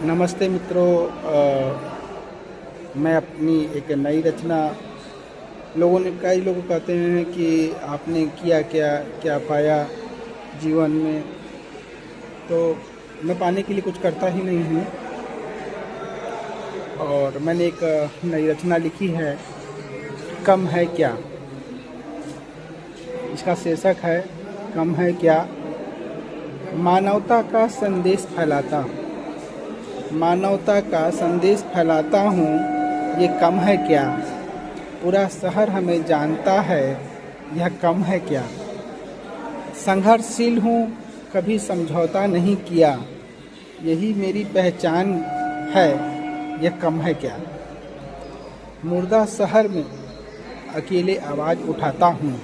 नमस्ते मित्रों। मैं अपनी एक नई रचना कई लोग कहते हैं कि आपने किया क्या क्या पाया जीवन में। तो मैं पाने के लिए कुछ करता ही नहीं हूँ और मैंने एक नई रचना लिखी है, कम है क्या। इसका शीर्षक है कम है क्या। मानवता का संदेश फैलाता मानवता का संदेश फैलाता हूँ, ये कम है क्या। पूरा शहर हमें जानता है, यह कम है क्या। संघर्षशील हूँ, कभी समझौता नहीं किया, यही मेरी पहचान है, यह कम है क्या। मुर्दा शहर में अकेले आवाज़ उठाता हूँ,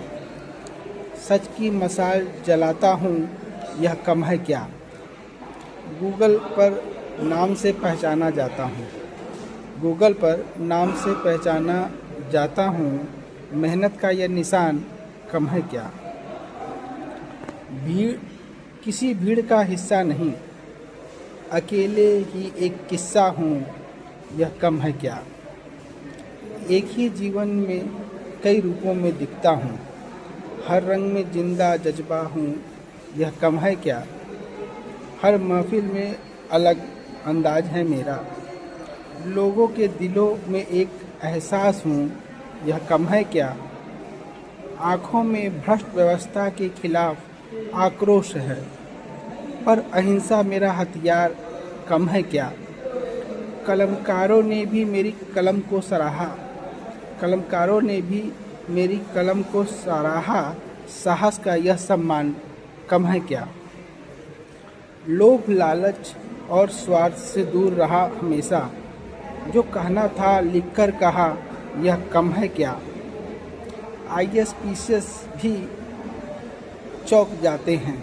सच की मशाल जलाता हूँ, यह कम है क्या। गूगल पर नाम से पहचाना जाता हूँ, मेहनत का यह निशान कम है क्या। किसी भीड़ का हिस्सा नहीं, अकेले ही एक किस्सा हूँ, यह कम है क्या। एक ही जीवन में कई रूपों में दिखता हूँ, हर रंग में जिंदा जज्बा हूँ, यह कम है क्या। हर महफिल में अलग अंदाज है मेरा, लोगों के दिलों में एक एहसास हूँ, यह कम है क्या। आँखों में भ्रष्ट व्यवस्था के खिलाफ आक्रोश है, पर अहिंसा मेरा हथियार, कम है क्या। कलमकारों ने भी मेरी कलम को सराहा, साहस का यह सम्मान कम है क्या। लोभ लालच और स्वार्थ से दूर रहा हमेशा, जो कहना था लिखकर कहा, यह कम है क्या। ISPCS भी चौंक जाते हैं,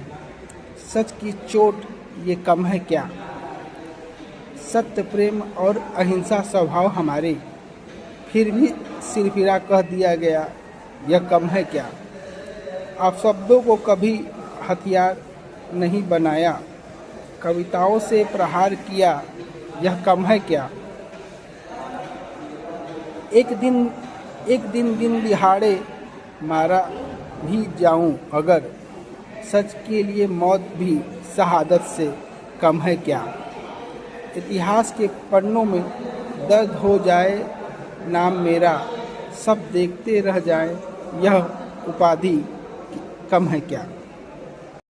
सच की चोट ये कम है क्या। सत्य प्रेम और अहिंसा स्वभाव हमारे, फिर भी सिरफिरा कह दिया गया, यह कम है क्या। आप शब्दों को कभी हथियार नहीं बनाया, कविताओं से प्रहार किया, यह कम है क्या। एक दिन दिहाड़े मारा भी जाऊं अगर, सच के लिए मौत भी शहादत से कम है क्या। इतिहास के पन्नों में दर्ज हो जाए नाम मेरा, सब देखते रह जाएं, यह उपाधि कम है क्या।